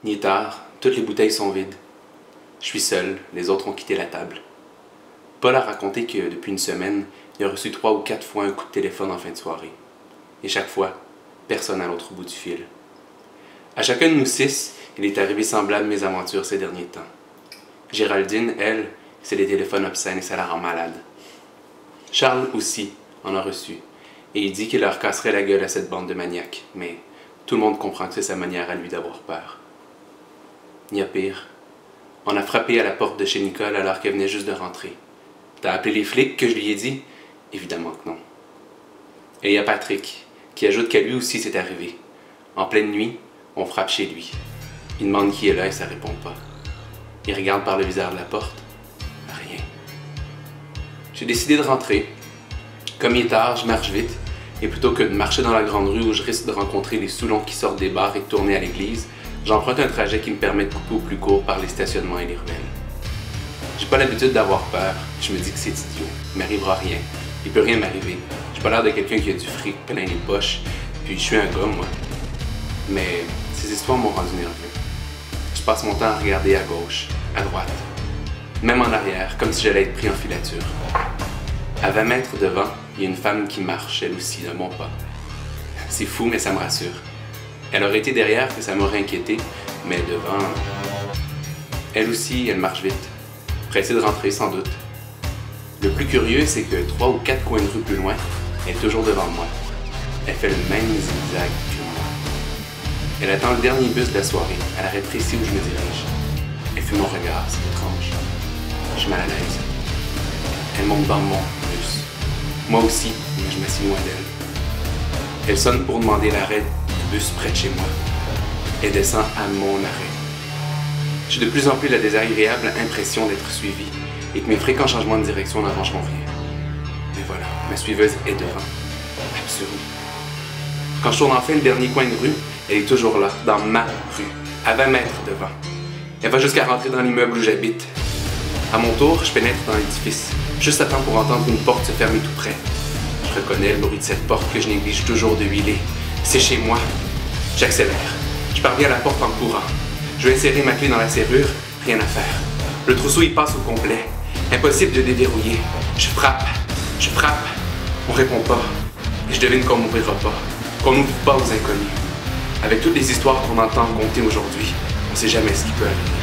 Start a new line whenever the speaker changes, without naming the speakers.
Il est tard, toutes les bouteilles sont vides. Je suis seul, les autres ont quitté la table. Paul a raconté que depuis une semaine, il a reçu 3 ou 4 fois un coup de téléphone en fin de soirée. Et chaque fois, personne à l'autre bout du fil. À chacun de nous 6, il est arrivé semblable mésaventures ces derniers temps. Géraldine, elle, c'est des téléphones obscènes et ça la rend malade. Charles aussi en a reçu, et il dit qu'il leur casserait la gueule à cette bande de maniaques, mais tout le monde comprend que c'est sa manière à lui d'avoir peur. Il y a pire. On a frappé à la porte de chez Nicole alors qu'elle venait juste de rentrer. T'as appelé les flics que je lui ai dit? Évidemment que non. Et il y a Patrick, qui ajoute qu'à lui aussi c'est arrivé. En pleine nuit, on frappe chez lui. Il demande qui est là et ça répond pas. Il regarde par le viseur de la porte. Rien. J'ai décidé de rentrer. Comme il est tard, je marche vite. Et plutôt que de marcher dans la grande rue où je risque de rencontrer les Soulons qui sortent des bars et de tourner à l'église, j'emprunte un trajet qui me permet de couper au plus court par les stationnements et les ruelles. J'ai pas l'habitude d'avoir peur. Je me dis que c'est idiot. Il m'arrivera rien. Il peut rien m'arriver. J'ai pas l'air de quelqu'un qui a du fric plein les poches. Puis je suis un gars, moi. Mais ces histoires m'ont rendu nerveux. Je passe mon temps à regarder à gauche, à droite, même en arrière, comme si j'allais être pris en filature. À 20 mètres devant, il y a une femme qui marche, elle aussi, de mon pas. C'est fou, mais ça me rassure. Elle aurait été derrière que ça m'aurait inquiété, mais devant... Elle aussi, elle marche vite. Pressée de rentrer, sans doute. Le plus curieux, c'est que 3 ou 4 coins de rue plus loin, elle est toujours devant moi. Elle fait le même zigzag que moi. Elle attend le dernier bus de la soirée, à l'arrêt précis où je me dirige. Elle fuit mon regard, c'est étrange. Je suis mal à l'aise. Elle monte dans mon bus. Moi aussi, mais je m'assieds loin d'elle. Elle sonne pour demander l'arrêt du bus près de chez moi. Elle descend à mon arrêt. J'ai de plus en plus la désagréable impression d'être suivi et que mes fréquents changements de direction n'arrangeront rien. Mais voilà, ma suiveuse est devant. Absurde. Quand je tourne enfin le dernier coin de rue, elle est toujours là, dans ma rue, à 20 mètres devant. Elle va jusqu'à rentrer dans l'immeuble où j'habite. À mon tour, je pénètre dans l'édifice, juste à temps pour entendre une porte se fermer tout près. Je reconnais le bruit de cette porte que je néglige toujours de huiler. C'est chez moi. J'accélère. Je parviens à la porte en courant. Je vais insérer ma clé dans la serrure, rien à faire. Le trousseau y passe au complet. Impossible de déverrouiller. Je frappe. On répond pas. Et je devine qu'on m'ouvrira pas. Qu'on n'ouvre pas aux inconnus. Avec toutes les histoires qu'on entend compter aujourd'hui, on sait jamais ce qui peut arriver.